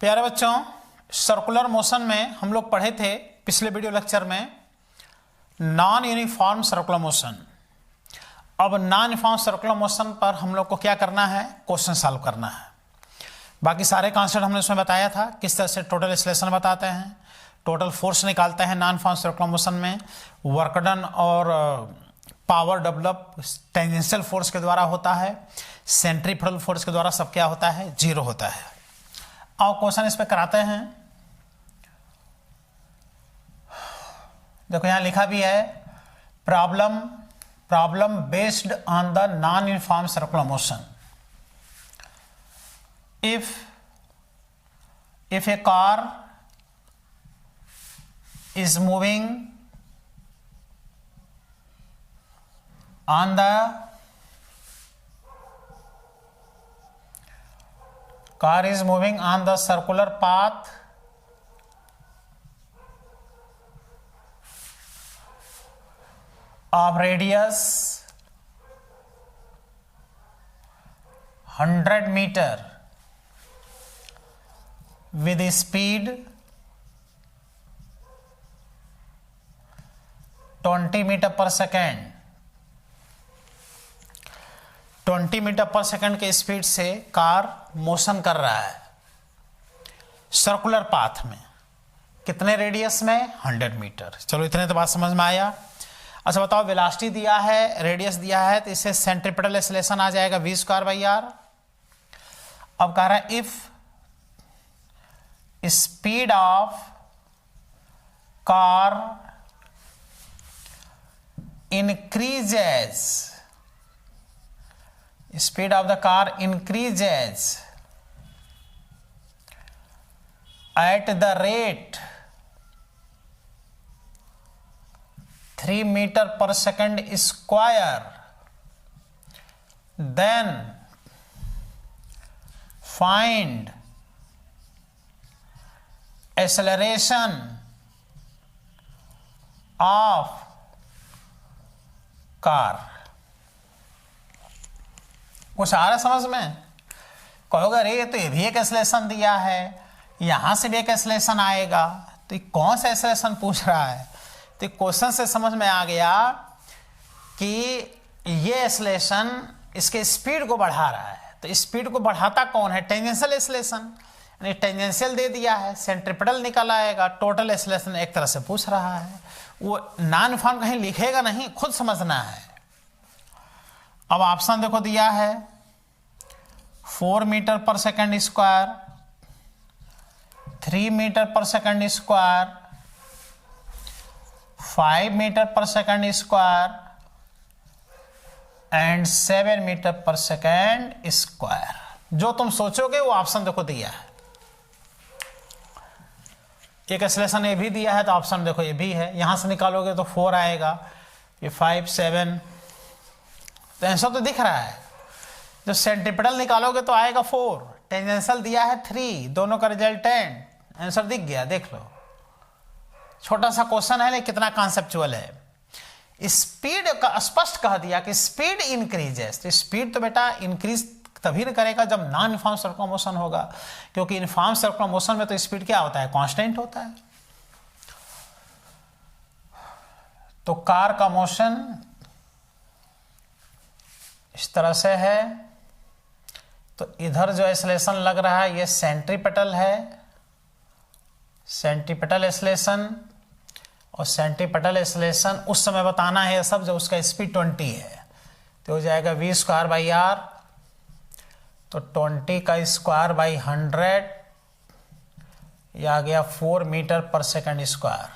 प्यारे बच्चों, circular motion में हम लोग पढ़े थे पिछले वीडियो लेक्चर में नॉन यूनिफॉर्म सर्कुलर मोशन। अब नॉन यूनिफॉर्म सर्कुलर मोशन पर हम लोग को क्या करना है, क्वेश्चन सॉल्व करना है। बाकी सारे कॉन्सेप्ट हमने उसमें बताया था, किस तरह से टोटल एक्सेलरेशन बताते हैं, टोटल फोर्स निकालते हैं नॉन यूनिफॉर्म सर्कुलर मोशन में, वर्क डन और पावर डेवलप टेंजेंशियल फोर्स के द्वारा होता है, सेंट्रीफ्यूगल फोर्स के द्वारा सब क्या होता है, जीरो होता है। और क्वेश्चन इस पे कराते हैं। देखो यहां लिखा भी है problem based on the non uniform circular motion. if a car is moving on the circular path of radius 100 meter with speed 20 meter per second, 20 metre पर सेकंड के स्पीड से कार मोशन कर रहा है सर्कुलर पाथ में। कितने radius में? 100 metre. चलो इतने तो बात समझ में आया। अच्छा बताओ, वेलोसिटी दिया है, रेडियस दिया है, तो इससे सेंट्रीपिटल एक्सेलरेशन आ जाएगा v²/r। अब कह रहा है if speed of car increases, speed of the car increases at the rate 3 meter per second square, then find acceleration of car. कुछ आ रहा समझ में? कहोगे अरे ये तो ये भी एक एक्सेलरेशन दिया है, यहां से भी एक एक्सेलरेशन आएगा, तो ये कौन सा एक्सेलरेशन पूछ रहा है? तो क्वेश्चन से समझ में आ गया कि ये एक्सेलरेशन इसके स्पीड को बढ़ा रहा है। तो स्पीड को बढ़ाता कौन है? Tangential acceleration. यानी टेंजेंशियल दे दिया है, सेंट्रीपिटल निकल आएगा, टोटल एक्सेलरेशन एक तरह से पूछ रहा है। वो नॉन यूनिफॉर्म कहीं लिखेगा नहीं, खुद समझना है। अब ऑप्शन देखो दिया है 4 मीटर पर सेकंड स्क्वायर, 3 मीटर पर सेकंड स्क्वायर, 5 मीटर पर सेकंड स्क्वायर एंड 7 मीटर पर सेकंड स्क्वायर। जो तुम सोचोगे वो ऑप्शन देखो दिया है। एक एक्सेलरेशन ये भी दिया है तो ऑप्शन देखो ये भी है। यहां से निकालोगे तो 4 आएगा, ये 5 7, तो आंसर तो दिख रहा है। जब सेंट्रीपिटल निकालोगे तो आएगा 4, टेंजेंशियल दिया है 3, दोनों का रिजल्ट 10, आंसर दिख गया। देख लो, छोटा सा क्वेश्चन है लेकिन कितना कॉन्सेप्चुअल है। स्पीड का स्पष्ट कह दिया कि स्पीड इंक्रीजेस, तो स्पीड तो बेटा इंक्रीज तभी न करेगा जब नॉन यूनिफॉर्म सर्कुलर मोशन होगा, क्योंकि यूनिफॉर्म सर्कुलर मोशन में तो स्पीड क्या होता है, कांस्टेंट होता है। तो कार का मोशन इस तरह से है। तो इधर जो एक्सेलरेशन लग रहा है ये सेंट्रीपिटल है, सेंट्रीपिटल एक्सेलरेशन। और सेंट्रीपिटल एक्सेलरेशन उस समय बताना है सब जब उसका स्पीड 20 है, तो हो जाएगा v²/r। तो 20 का स्क्वायर बाई 100, यह आ गया 4 मीटर पर सेकंड स्क्वायर।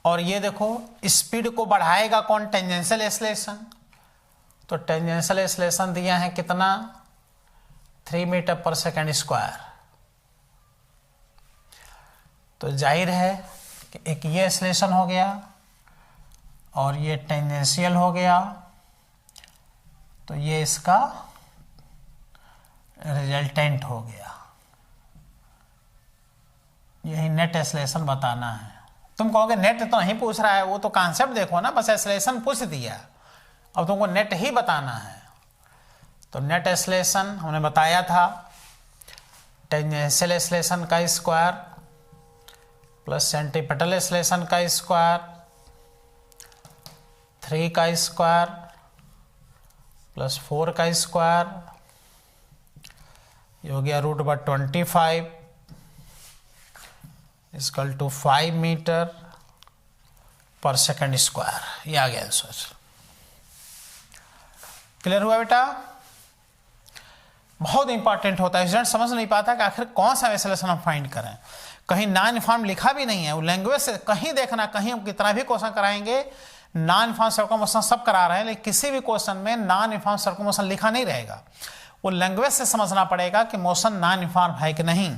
और ये देखो स्पीड को बढ़ाएगा कौन? Tangential acceleration. तो टेंजेंशियल एक्सेलरेशन दिया है कितना? 3 मीटर पर सेकंड स्क्वायर। तो जाहिर है कि एक ये एक्सेलरेशन हो गया और ये टेंजेंशियल हो गया, तो ये इसका रिजल्टेंट हो गया। यही नेट एक्सेलरेशन बताना है। तुम कहोगे नेट तो नहीं पूछ रहा है, वो तो कॉन्सेप्ट देखो ना, बस एक्सेलरेशन पूछ दिया, अब तुमको नेट ही बताना है। तो नेट एक्सेलरेशन हमने बताया था टेंजेंशियल एक्सेलरेशन का स्क्वायर प्लस सेंट्रीपेटल एक्सेलरेशन का स्क्वायर 3 का स्क्वायर प्लस 4 का स्क्वायर, ये हो गया √25 इक्वल टू 5 मीटर पर सेकंड स्क्वायर। ये आ गया आंसर। क्लियर हुआ बेटा? बहुत इंपॉर्टेंट होता है, स्टूडेंट समझ नहीं पाता कि आखिर कौन सा एक्सेलरेशन हम फाइंड करें। कहीं नॉन यूनिफॉर्म लिखा भी नहीं है, वो लैंग्वेज से कहीं देखना, कहीं हम कितना भी क्वेश्चन कराएंगे नॉन यूनिफॉर्म सर्कुलर मोशन सब करा रहे हैं, लेकिन किसी भी क्वेश्चन में नॉन यूनिफॉर्म सर्कुलर मोशन लिखा नहीं रहेगा। वो लैंग्वेज से समझना पड़ेगा कि मोशन नॉन यूनिफॉर्म है कि नहीं।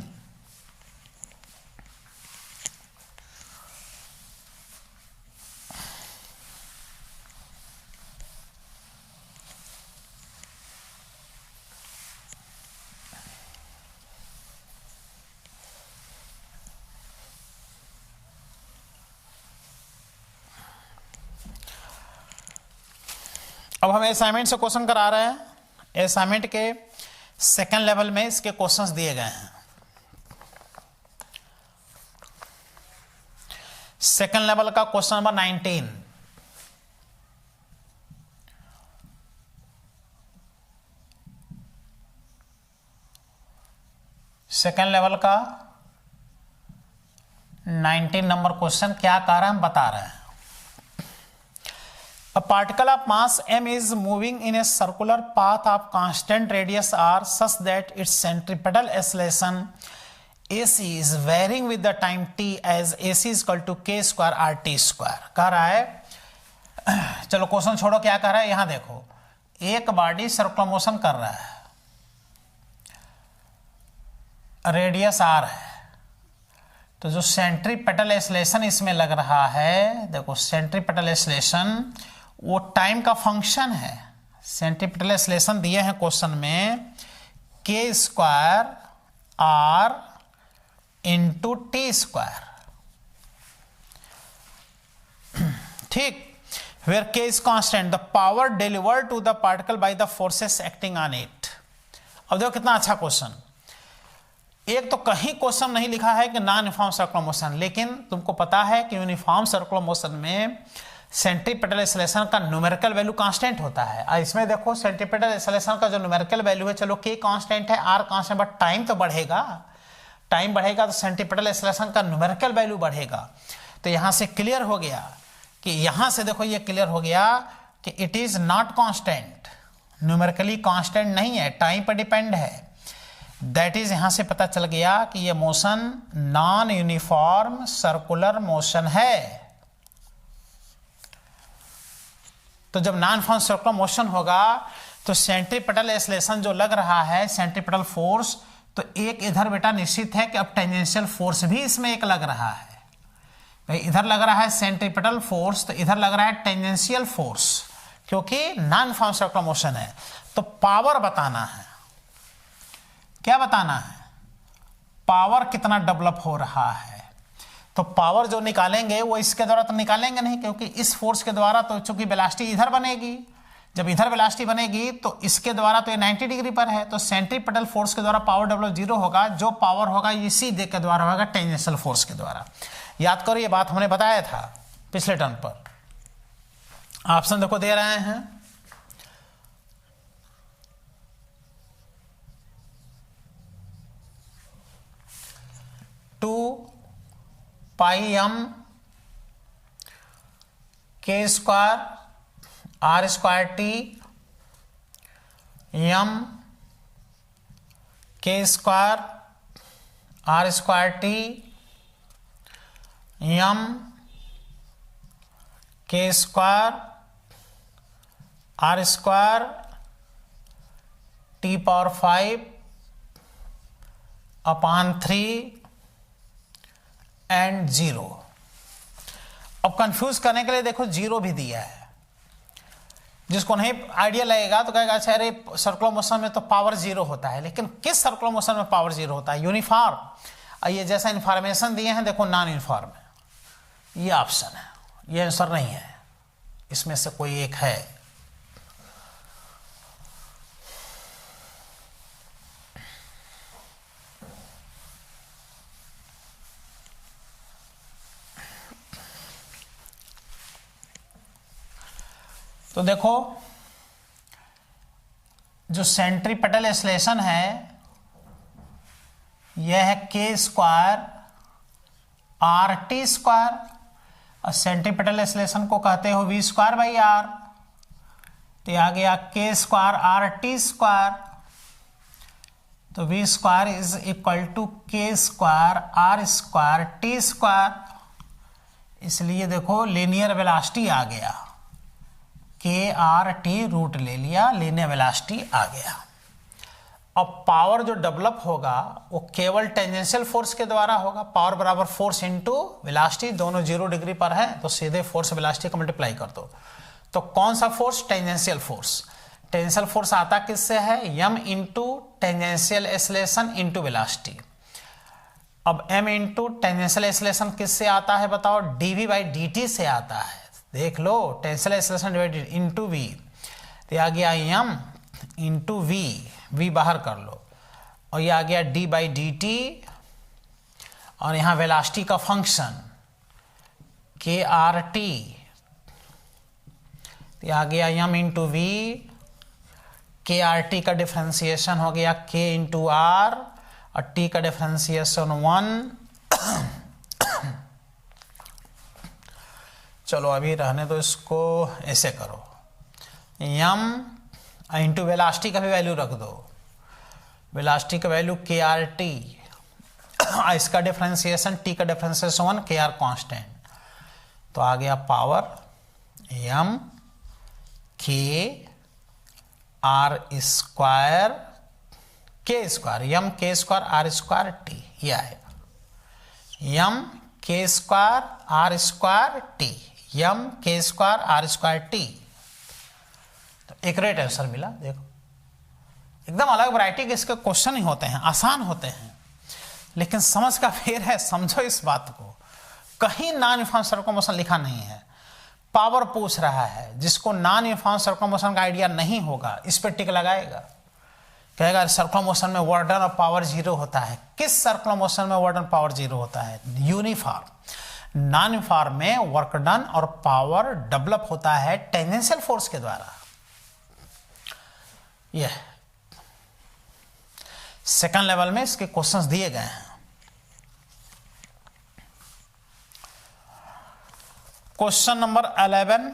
अब हम असाइनमेंट से क्वेश्चन करा रहे हैं। असाइनमेंट के सेकंड लेवल में इसके क्वेश्चंस दिए गए हैं। सेकंड लेवल का क्वेश्चन नंबर 19। सेकंड लेवल का 19 नंबर क्वेश्चन क्या कह रहा है हम बता रहे हैं। A particle of mass m is moving in a circular path of constant radius r such that its centripetal acceleration AC is varying with the time t as AC is equal to k square RT square। कह रहा है, चलो question छोड़ो, क्या कह रहा है यहां देखो, एक बॉडी सर्कुलर मोशन कर रहा है, रेडियस r है, तो जो सेंट्रीपेटल एक्सेलरेशन इसमें लग रहा है, देखो सेंट्रीपेटल एक्सेलरेशन वो टाइम का फंक्शन है। सेंट्रीपेटल एक्सेलरेशन दिए हैं क्वेश्चन में k square r into T square, ठीक। Where k is constant the power delivered to the particle by the forces acting on it. अब देखो कितना अच्छा क्वेश्चन। एक तो कहीं क्वेश्चन नहीं लिखा है कि नॉन यूनिफॉर्म सर्कुलर मोशन, लेकिन तुमको पता है कि यूनिफॉर्म सर्कुलर मोशन में सेंट्रीपेटल एक्सेलरेशन का न्यूमेरिकल वैल्यू कांस्टेंट होता है। और इसमें देखो सेंट्रीपेटल एक्सेलरेशन का जो न्यूमेरिकल वैल्यू है, चलो k कांस्टेंट है, r कांस्टेंट, बट टाइम तो बढ़ेगा, टाइम बढ़ेगा तो सेंट्रीपेटल एक्सेलरेशन का न्यूमेरिकल वैल्यू बढ़ेगा। तो यहां से क्लियर हो गया कि यहां से देखो ये क्लियर हो गया कि it is not constant, numerically constant नहीं है, टाइम पर डिपेंड है। दैट इज यहां से पता चल गया कि ये motion non uniform circular motion है। तो जब नॉन यूनिफॉर्म सर्कुलर मोशन होगा तो सेंट्रीपेटल एक्सेलरेशन जो लग रहा है, सेंट्रीपेटल फोर्स, तो एक इधर बेटा निश्चित है कि अब टेंजेंशियल फोर्स भी इसमें एक लग रहा है। भाई इधर लग रहा है सेंट्रीपेटल फोर्स, तो इधर लग रहा है टेंजेंशियल फोर्स, क्योंकि नॉन यूनिफॉर्म सर्कुलर मोशन है। तो पावर बताना है, क्या बताना है, पावर कितना डेवलप हो रहा है। तो पावर जो निकालेंगे वो इसके द्वारा तो निकालेंगे नहीं, क्योंकि इस फोर्स के द्वारा तो चूंकि वेलोसिटी इधर बनेगी, जब इधर वेलोसिटी बनेगी तो इसके द्वारा तो ये 90 डिग्री पर है, तो सेंट्रीपेटल फोर्स के द्वारा पावर डेवलप 0 होगा। जो पावर होगा इसी के द्वारा होगा, टेंजेंशियल फोर्स के द्वारा। याद करो ये बात हमने बताया था पिछले टर्म पर। ऑप्शन देखो दे रहे हैं, पाई m k square r square t m k square r square t m k square r square t power 5 upon 3 and 0। अब कंफ्यूज करने के लिए देखो 0 भी दिया है, जिसको नहीं आइडिया लगेगा तो कहेगा अच्छा अरे सर्कुलर मोशन में तो पावर 0 होता है, लेकिन किस सर्कुलर मोशन में पावर 0 होता है, यूनिफॉर्म। ये जैसा इंफॉर्मेशन दिए हैं देखो नॉन यूनिफॉर्म है, ये ऑप्शन है, ये आंसर नहीं है, इसमें से कोई एक है। तो देखो जो सेंट्रीपेटल एक्सेलरेशन है यह है के स्क्वायर आर टी स्क्वायर, और सेंट्रीपेटल एक्सेलरेशन को कहते हो वी स्क्वायर बाई आर। तो आ गया K square R T square, तो V square is equal to K square R square T square. इसलिए देखो लीनियर वेलोसिटी आ गया, के आर टी रूट ले लिया, लीनियर वेलोसिटी आ गया। अब पावर जो डेवलप होगा वो केवल टेंजेंशियल फोर्स के द्वारा होगा। पावर बराबर फोर्स इंटू वेलोसिटी, दोनों 0 डिग्री पर है तो सीधे फोर्स वेलोसिटी का मल्टीप्लाई कर दो। तो कौन सा force? Tangential force. Tangential force आता किससे है? m into tangential acceleration into velocity. अब m इंटू टेंजेंशियल एक्सेलरेशन किससे आता है बताओ? dv बाई dt से आता है। देख लो, tangential acceleration divided into v, तो आ गया m इंटू v बाहर कर लो, और ये आ गया d बाई डी टी, और यहाँ वेलोसिटी का फंक्शन के आर टी, तो आ गया m इंटू वी, के आर टी का डिफ्रेंसिएशन हो गया k इंटू आर, और t का डिफ्रेंसिएशन 1। चलो अभी रहने दो इसको, ऐसे करो, m इंटू वेलोसिटी का भी वैल्यू रख दो, वेलोसिटी का वैल्यू के आर टी, इसका डिफरेंशिएशन टी का डिफरेंशिएशन 1, के आर कॉन्स्टेंट, तो आ गया power m K R square K square, m K square R square T, ये आएगा m K square R square T, m K square R square T. तो एक rate answer मिला। देखो एकदम अलग वैरायटी के इसके क्वेश्चन ही होते हैं, आसान होते हैं, लेकिन समझ का फेर है। समझो इस बात को, कहीं नॉन यूनिफॉर्म सर्कुलर मोशन लिखा नहीं है। पावर पूछ रहा है, जिसको नॉन यूनिफॉर्म सर्कुलर मोशन का आइडिया नहीं होगा इस पे टिक लगाएगा, कहेगा सर्कुलर मोशन में वर्क डन और पावर 0 होता है। किस सर्कुलर मोशन में वर्क डन पावर 0 होता है? यूनिफॉर्म। नॉन यूनिफॉर्म में वर्क डन और पावर डेवलप होता है टेंजेंशियल फोर्स के द्वारा। यह सेकंड लेवल में इसके क्वेश्चंस दिए गए हैं। Question number 11,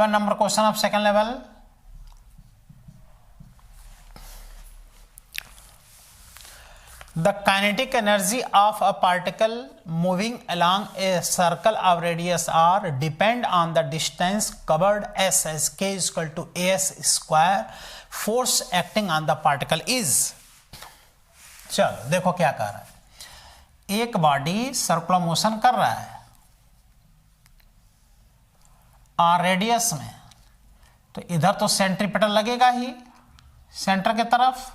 number question of second level. The kinetic energy of a particle moving along a circle of radius r depend on the distance covered s as k is equal to as square force acting on the particle is। चलो देखो क्या कह रहा है। एक body circular motion कर रहा है आर रेडियस में, तो इधर तो सेंट्रीपेटल लगेगा ही सेंटर के तरफ,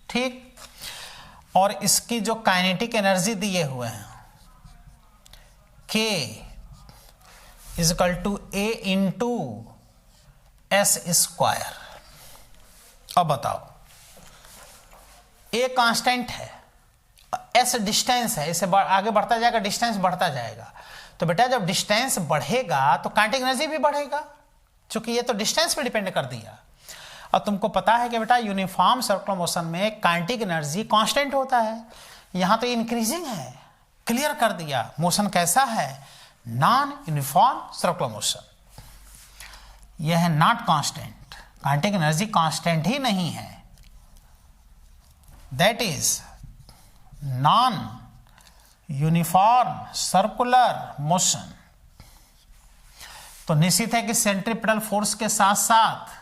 ठीक। और इसकी जो काइनेटिक एनर्जी दिए हुए हैं k is equal to A into S square. अब बताओ, a कांस्टेंट है, s डिस्टेंस है, इसे आगे बढ़ता जाएगा, डिस्टेंस बढ़ता जाएगा। तो बेटा जब डिस्टेंस बढ़ेगा तो काइनेटिक एनर्जी भी बढ़ेगा, क्योंकि ये तो डिस्टेंस पे डिपेंड कर दिया। और तुमको पता है कि बेटा यूनिफॉर्म सर्कुलर मोशन में काइनेटिक एनर्जी कांस्टेंट होता है, यहां तो इंक्रीजिंग है। क्लियर कर दिया मोशन कैसा है, नॉन यूनिफॉर्म सर्कुलर मोशन। यह है not constant, kinetic energy constant ही नहीं है, that is non uniform circular motion. तो निश्चित है कि सेंट्रीपेटल फोर्स के साथ साथ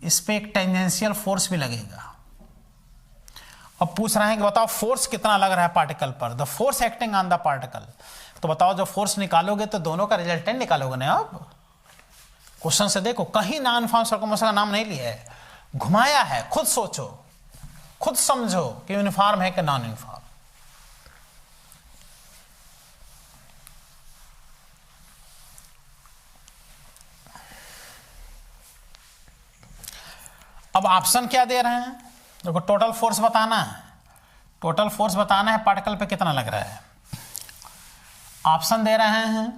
इस पे एक टेंजेंशियल फोर्स भी लगेगा। अब पूछ रहे हैं कि बताओ फोर्स कितना लग रहा है पार्टिकल पर, the force acting on the particle. तो बताओ जब फोर्स निकालोगे तो दोनों का रिजल्टेंट निकालोगे ना। अब क्वेश्चन से देखो, कहीं नॉन यूनिफॉर्म सर्कुलर मोशन का नाम नहीं लिया है, घुमाया है, खुद सोचो। खुद समझो कि यूनिफॉर्म है कि नॉन यूनिफॉर्म। अब ऑप्शन क्या दे रहे हैं, देखो टोटल फोर्स बताना है, टोटल फोर्स बताना है पार्टिकल पे कितना लग रहा है। ऑप्शन दे रहे हैं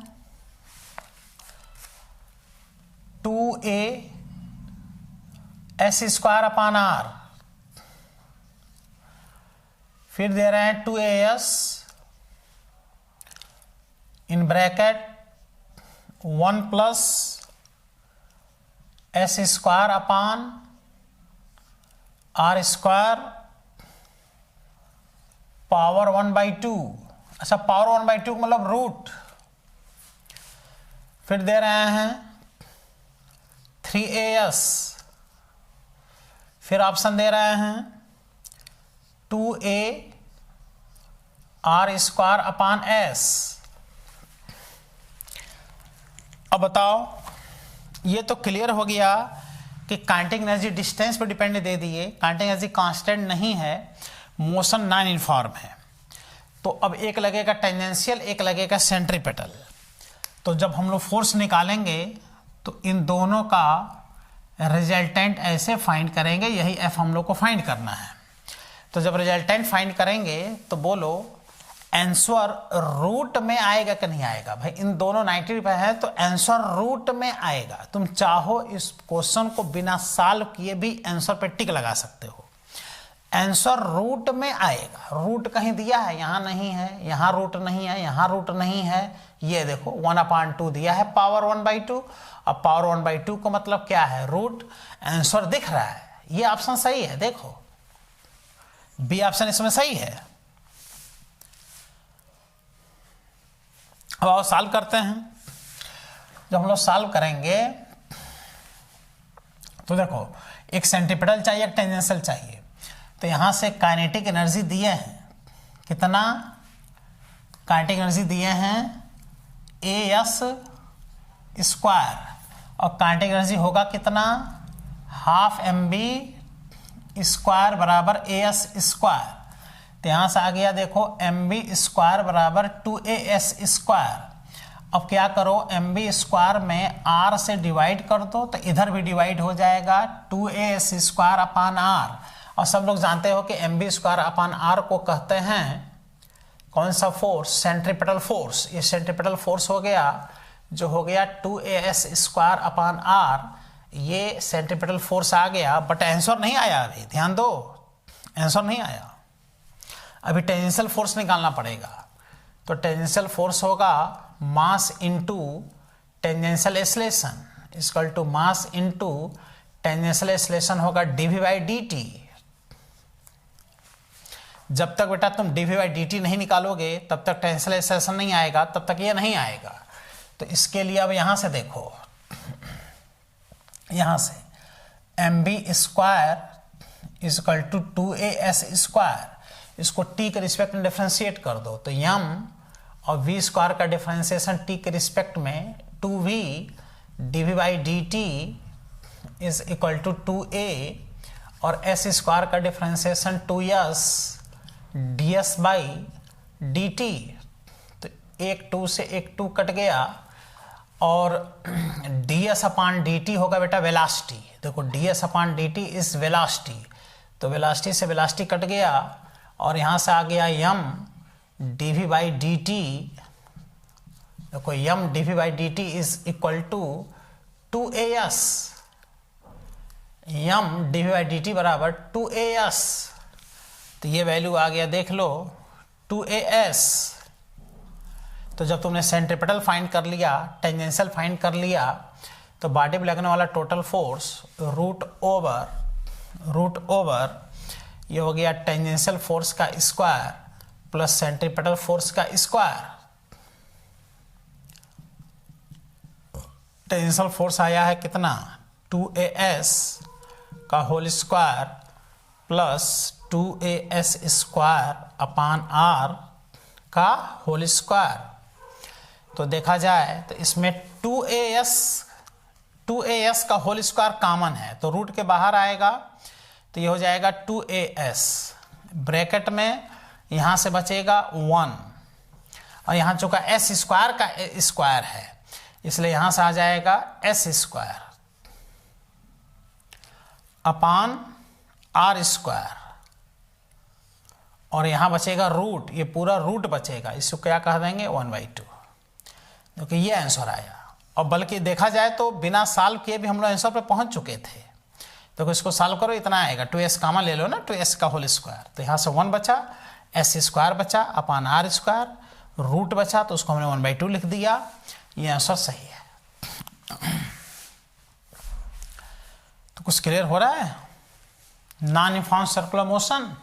2a s square upon r, फिर दे रहे हैं 2as in bracket 1 plus s square upon r square power 1/2। अच्छा, पावर 1/2 मतलब रूट। फिर दे रहे हैं 3as, फिर ऑप्शन दे रहे हैं 2a r square upon s। अब बताओ, ये तो क्लियर हो गया कि काइनेटिक एनर्जी डिस्टेंस पर डिपेंड दे दिए, काइनेटिक एनर्जी कांस्टेंट नहीं है, मोशन नॉन यूनिफॉर्म है। तो अब एक लगेगा टेंजेंशियल, एक लगेगा सेंट्रीपेटल। तो जब हम लोग फोर्स निकालेंगे तो इन दोनों का रिजल्टेंट ऐसे फाइंड करेंगे, यही एफ हम लोग को फाइंड करना है। तो जब रिजल्टेंट फाइंड करेंगे तो बोलो आंसर रूट में आएगा कि नहीं आएगा। भाई इन दोनों 90 पे है तो आंसर रूट में आएगा। तुम चाहो इस क्वेश्चन को बिना सॉल्व किए भी आंसर पे टिक लगा सकते हो, आंसर रूट में आएगा। रूट कहीं दिया है, यहाँ नहीं है, यहाँ रूट नहीं है, यहाँ रूट नहीं है। ये देखो 1/2 दिया है पावर 1/2। अब पावर 1/2 का मतलब क्या है, रूट। आंसर दिख रहा है, ये ऑप्शन सही है। देखो बी ऑप्शन इसमें सही है। अब आओ सॉल्व करते हैं। जब हम लोग सॉल्व करेंगे तो देखो एक सेंट्रीपेटल चाहिए, एक टेंजेंशियल चाहिए। तो यहां से काइनेटिक एनर्जी दिए हैं, कितना काइनेटिक एनर्जी दिए हैं as स्क्वायर, और काइनेटिक एनर्जी होगा कितना, हाफ mv स्क्वायर बराबर as स्क्वायर। तो यहां से आ गया देखो mv स्क्वायर बराबर 2as स्क्वायर। अब क्या करो, mv स्क्वायर में r से डिवाइड कर दो तो इधर भी डिवाइड हो जाएगा 2as स्क्वायर अपान r। और सब लोग जानते हो कि mv स्क्वायर अपान r को कहते हैं कौन सा फोर्स, सेंट्रीपेटल फोर्स। ये सेंट्रीपेटल फोर्स हो गया जो हो गया 2as स्क्वायर अपान r। ये सेंट्रीपेटल फोर्स आ गया, बट आंसर नहीं आया अभी, ध्यान दो आंसर नहीं आया। अभी टेंजेंशियल फोर्स निकालना पड़ेगा। तो टेंजेंशियल फोर्स होगा mass into tangential acceleration equal to mass into tangential acceleration होगा dv/dt। जब तक बेटा तुम dv/dt नहीं निकालोगे तब तक टेंजेंशियल एक्सेलरेशन नहीं आएगा, तब तक ये नहीं आएगा। तो इसके लिए अब यहां से देखो, यहां से mv square equal to 2as स्क्वायर, इसको t के रिस्पेक्ट में डिफरेंशिएट कर दो। तो m और v स्क्वायर का डिफरेंशिएशन t के रिस्पेक्ट में 2v dv/dt is equal to 2a, और s स्क्वायर का डिफरेंशिएशन 2s ds/dt। तो एक 2 से एक 2 कट गया, और ds/dt होगा बेटा वेलोसिटी। देखो ds/dt इज वेलोसिटी, तो वेलोसिटी से वेलोसिटी कट गया, और यहां से आ गया m dv/dt। देखो m dv/dt is equal to 2as, m dv/dt बराबर 2as। तो ये वैल्यू आ गया, देख लो 2as। तो जब तुमने सेंट्रीपेटल फाइंड कर लिया, टेंजेंशियल फाइंड कर लिया, तो बॉडी पे लगने वाला टोटल फोर्स रूट ओवर ये हो गया टेंजेंशियल फोर्स का स्क्वायर प्लस सेंट्रीपेटल फोर्स का स्क्वायर। टेंजेंशियल फोर्स आया है कितना, 2as का whole square plus 2as square upon r का होल स्क्वायर। तो देखा जाए तो इसमें 2as का होल स्क्वायर कॉमन है, तो रूट के बाहर आएगा, तो ये हो जाएगा 2as, ब्रैकेट में यहाँ से बचेगा 1, और यहाँ चूंकि एस स्क्वायर का स्क्वायर है इसलिए यहाँ से आ जाएगा S square upon R square, और यहाँ बचेगा रूट, ये पूरा रूट बचेगा, इसको क्या कह देंगे 1/2, क्योंकि ये आंसर आया। और बल्कि देखा जाए तो बिना सॉल्व किए भी हम लोग आंसर पे पहुंच चुके थे। तो इसको सॉल्व करो, इतना आएगा 2s कामा ले लो ना, 2s का होल स्क्वायर, तो यहाँ से 1 बचा, एस स्क्वायर बचा अपान आर स्क्वायर, रूट बचा तो उसको हमने 1/2 लिख दिया। ये आंसर सही है। तो कुछ क्लियर हो रहा है? Non uniform circular motion,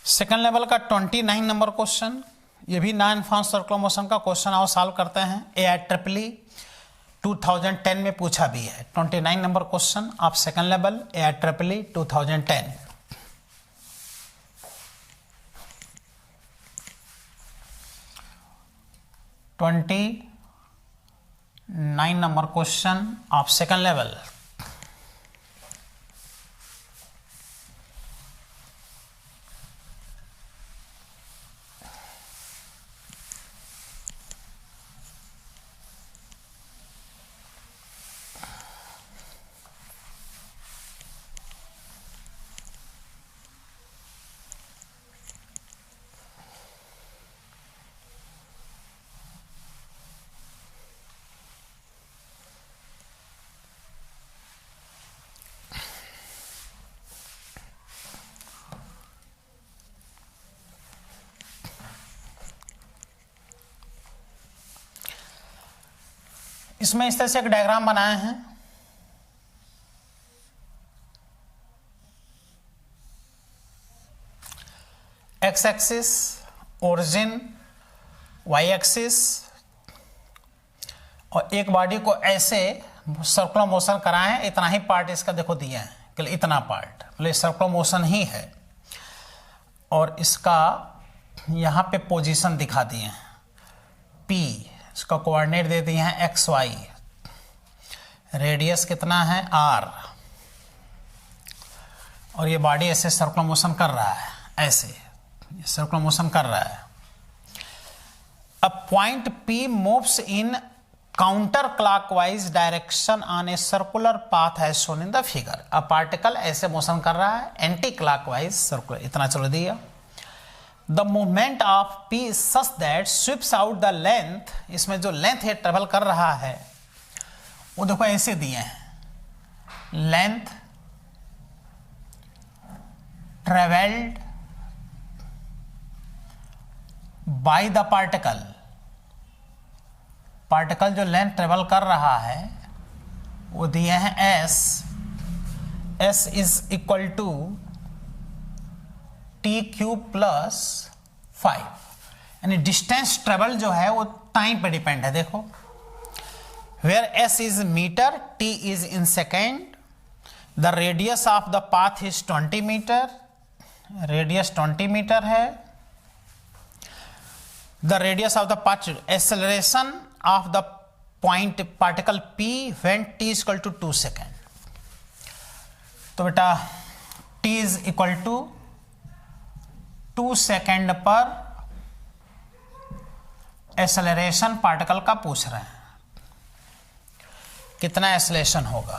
second level का 29 नंबर क्वेश्चन, ये भी नॉन यूनिफॉर्म सर्कुलर मोशन का क्वेश्चन आओ सॉल्व करते हैं। AIEEE 2010 में पूछा भी है। 29 नंबर question of second level AIEEE 2010। Number question of second level. इसमें इस तरह से एक डायग्राम बनाए हैं। X axis origin, Y axis, और एक बॉडी को ऐसे सर्कुलर मोशन कराए हैं। इतना ही पार्ट इसका देखो दिया है कि इतना पार्ट मतलब सर्कुलर मोशन ही है, और इसका यहाँ पे पोजीशन दिखा दिए हैं P, इसका कोऑर्डिनेट दे दिए हैं XY, रेडियस कितना है R, और ये बॉडी ऐसे सर्कुलर मोशन कर रहा है, ऐसे सर्कुलर मोशन कर रहा है। अब point P moves in counter clockwise direction on a circular path as shown in the figure. अब पार्टिकल ऐसे मोशन कर रहा है एंटी क्लॉकवाइज सर्कुलर, इतना चलो दिया। The movement of P such that sweeps out the length, इसमें जो लेंथ है ट्रेवल कर रहा है वो देखो ऐसे दिए हैं, length travelled by the particle, particle जो लेंथ ट्रेवल कर रहा है वो दिए हैं S is equal to T³ plus 5, यानी डिस्टेंस ट्रेवल जो है वो टाइम पे डिपेंड है। देखो where S is metre, T is in second, the radius of the path is 20 metre, radius 20 metre है, the radius of the path, acceleration of the point particle P when T is equal to 2 second. तो बेटा T is equal to 2 second पर acceleration particle का पूछ रहे हैं, कितना acceleration होगा।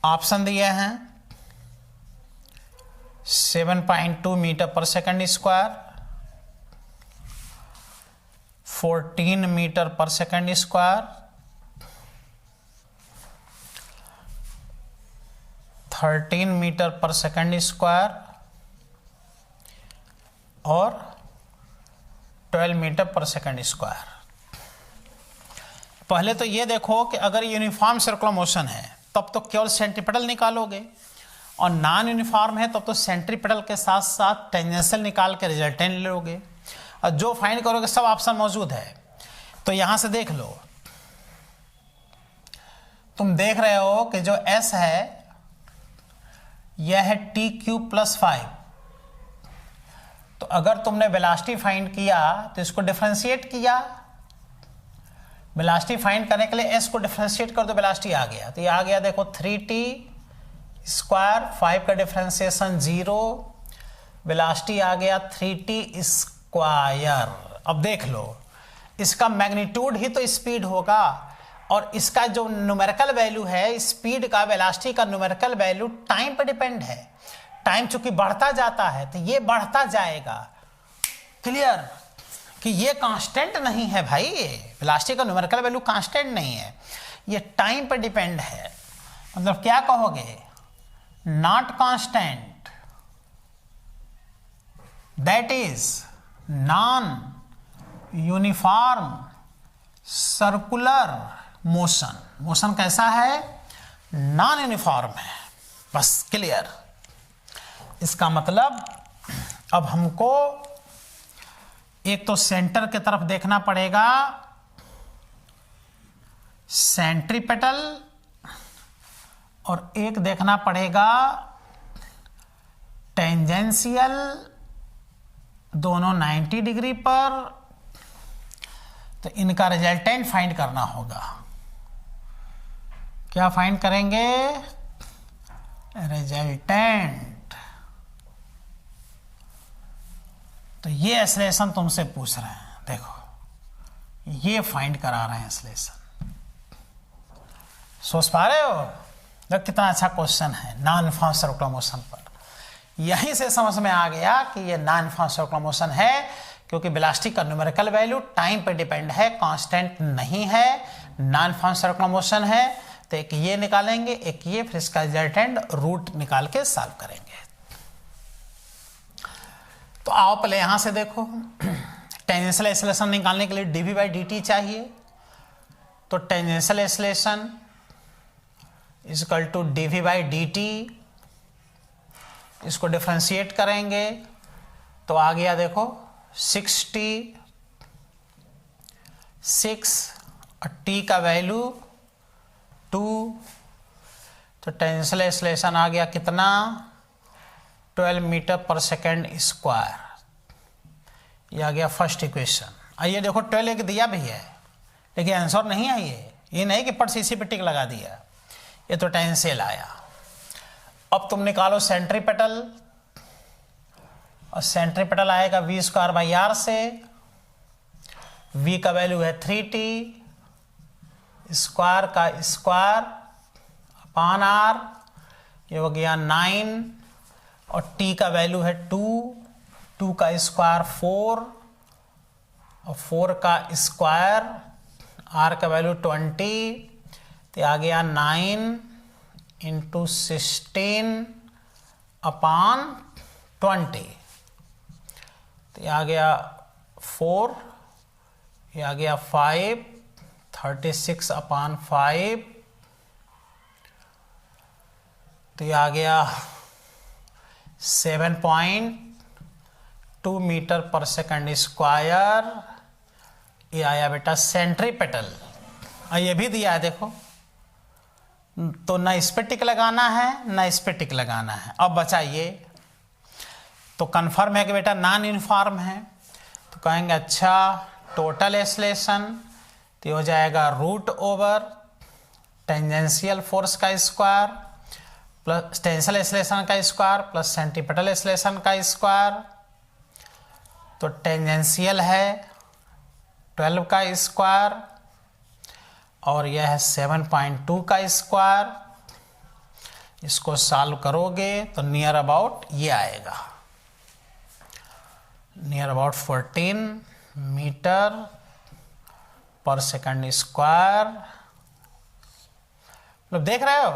ऑप्शन दिए हैं 7.2 मीटर पर सेकेंड स्क्वायर, 14 मीटर पर सेकेंड स्क्वायर, 13 मीटर पर सेकेंड स्क्वायर और 12 मीटर पर सेकेंड स्क्वायर। पहले तो ये देखो कि अगर यूनिफॉर्म सर्कुलर मोशन है तब तो केवल सेंट्रीपिटल निकालोगे, और नॉन यूनिफॉर्म है तब तो सेंट्रीपिटल के साथ साथ टेंजेंशियल निकाल के रिजल्टेंट लोगे, और जो फाइंड करोगे सब ऑप्शन मौजूद है। तो यहां से देख लो तुम देख रहे हो कि जो s है यह है t³ + 5। तो अगर तुमने वेलोसिटी फाइंड किया तो इसको डिफरेंशिएट किया, वेलोसिटी फाइंड करने के लिए s को डिफरेंशिएट कर दो, वेलोसिटी आ गया। तो ये आ गया देखो 3t², 5 का डिफरेंशिएशन 0, वेलोसिटी आ गया 3t²। अब देख लो, इसका मैग्नीट्यूड ही तो स्पीड होगा, और इसका जो न्यूमेरिकल वैल्यू है स्पीड का, वेलोसिटी का न्यूमेरिकल वैल्यू टाइम पर डिपेंड है। टाइम चूंकि बढ़ता जाता है तो ये बढ़ता जाएगा। क्लियर कि ये कांस्टेंट नहीं है भाई, ये वेलोसिटी का न्यूमेरिकल वैल्यू कांस्टेंट नहीं है, ये टाइम पर डिपेंड है। मतलब क्या कहोगे, not constant, that is non uniform circular motion. Motion कैसा है, नॉन यूनिफॉर्म है, बस क्लियर। इसका मतलब अब हमको एक तो सेंटर की तरफ देखना पड़ेगा, सेंट्रीपेटल, और एक देखना पड़ेगा टेंजेंशियल, दोनों 90 डिग्री पर। तो इनका रिजल्टेंट फाइंड करना होगा। क्या फाइंड करेंगे, रिजल्टेंट। तो ये एक्सलेशन तुमसे पूछ रहे हैं, देखो ये फाइंड करा रहे हैं एक्सलेशन। सोच पा रहे हो, देखो कितना अच्छा क्वेश्चन है नॉन यूनिफॉर्म सर्कुलर मोशन पर। यहीं से समझ में आ गया कि ये नॉन यूनिफॉर्म सर्कुलर मोशन है, क्योंकि वेलोसिटी का न्यूमेरिकल वैल्यू टाइम पर डिपेंड है, कांस्टेंट नहीं है, नॉन यूनिफॉर्म सर्कुलर मोशन है। तो एक ये निकालेंगे, एक ये, फिर इसका रिजल्टेंट रूट निकाल के सॉल्व करेंगे। तो आओ पहले यहां से देखो, टेंजेंशियल एक्सेलरेशन निकालने के लिए dv/dt चाहिए। तो टेंजेंशियल एक्सेलरेशन = dv/dt, इसको डिफरेंशिएट करेंगे तो आ गया देखो 6t, 6 और t का वैल्यू 2। तो टेंजेंशियल एक्सेलरेशन आ गया कितना, 12 मीटर/सेकंड²। ये आ गया फर्स्ट इक्वेशन। आइए देखो 12 एक दिया भी है, लेकिन आंसर नहीं है ये नहीं कि पट से इसी पे टिक लगा दिया, ये तो टेंजेंशियल आया। अब तुम निकालो सेंट्रीपेटल, और सेंट्रीपेटल आएगा v²/r से। v का वैल्यू है 3t, स्क्वायर का स्क्वायर अपॉन r, ये हो गया 9, और t का वैल्यू है 2, 2 का स्क्वायर 4, और 4 का स्क्वायर, r का वैल्यू 20, तो आ गया 9 × 16 अपॉन 20। तो आ गया 4, ये आ गया 5, 36 अपॉन 5, तो ये आ गया 7.2 मीटर/सेकंड²। ये आया बेटा सेंट्रीपेटल। ये भी दिया है देखो, तो ना इस पे टिक लगाना है ना इस पे टिक लगाना है। अब बचाइए, तो कन्फर्म है कि बेटा नॉन यूनिफॉर्म है। तो कहेंगे अच्छा टोटल एक्सेलरेशन, तो हो जाएगा √ओवर टेंजेंशियल फोर्स का स्क्वायर प्लस टेंशियल एक्सेलरेशन का स्क्वायर प्लस सेंट्रीपेटल एक्सेलरेशन का स्क्वायर। तो टेंजेंशियल है 12 का स्क्वायर, और यह है 7.2 का स्क्वायर। इसको सॉल्व करोगे तो नियर अबाउट ये आएगा, नियर अबाउट 14 मीटर/सेकंड²। मतलब देख रहे हो,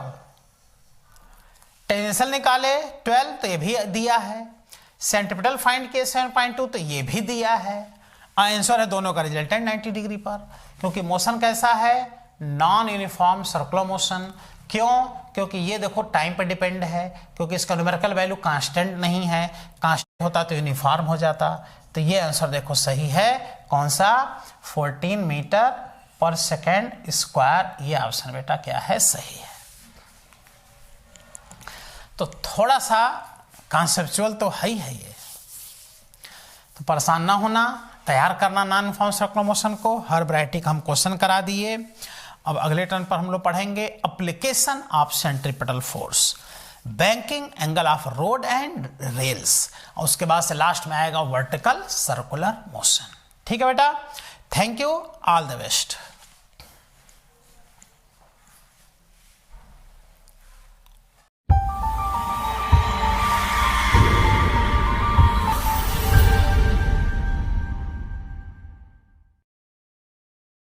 टेंजेंशियल निकाले 12 तो ये भी दिया है, सेंट्रीपेटल फाइंड किए 7.2 तो ये भी दिया है। आंसर है दोनों का रिजल्टेंट 90 डिग्री पर, क्योंकि मोशन कैसा है, नॉन यूनिफॉर्म सर्कुलर मोशन। क्यों, क्योंकि ये देखो टाइम पर डिपेंड है, क्योंकि इसका न्यूमेरिकल वैल्यू कांस्टेंट नहीं है, कांस्टेंट होता तो यूनिफॉर्म हो जाता। तो ये आंसर देखो सही है, कौन सा, 14 मीटर पर सेकेंड स्क्वायर, ये ऑप्शन बेटा क्या है, सही है। तो थोड़ा सा कॉन्सेप्चुअल तो है ही है ये, तो परेशान ना होना, तैयार करना नॉन यूनिफॉर्म सर्कुलर मोशन को। हर वैरायटी का हम क्वेश्चन करा दिए। अब अगले टर्न पर हम लोग पढ़ेंगे application of centripetal force, banking angle of road and rails, और उसके बाद से लास्ट में आएगा वर्टिकल सर्कुलर मोशन। ठीक है बेटा, thank you, all the best.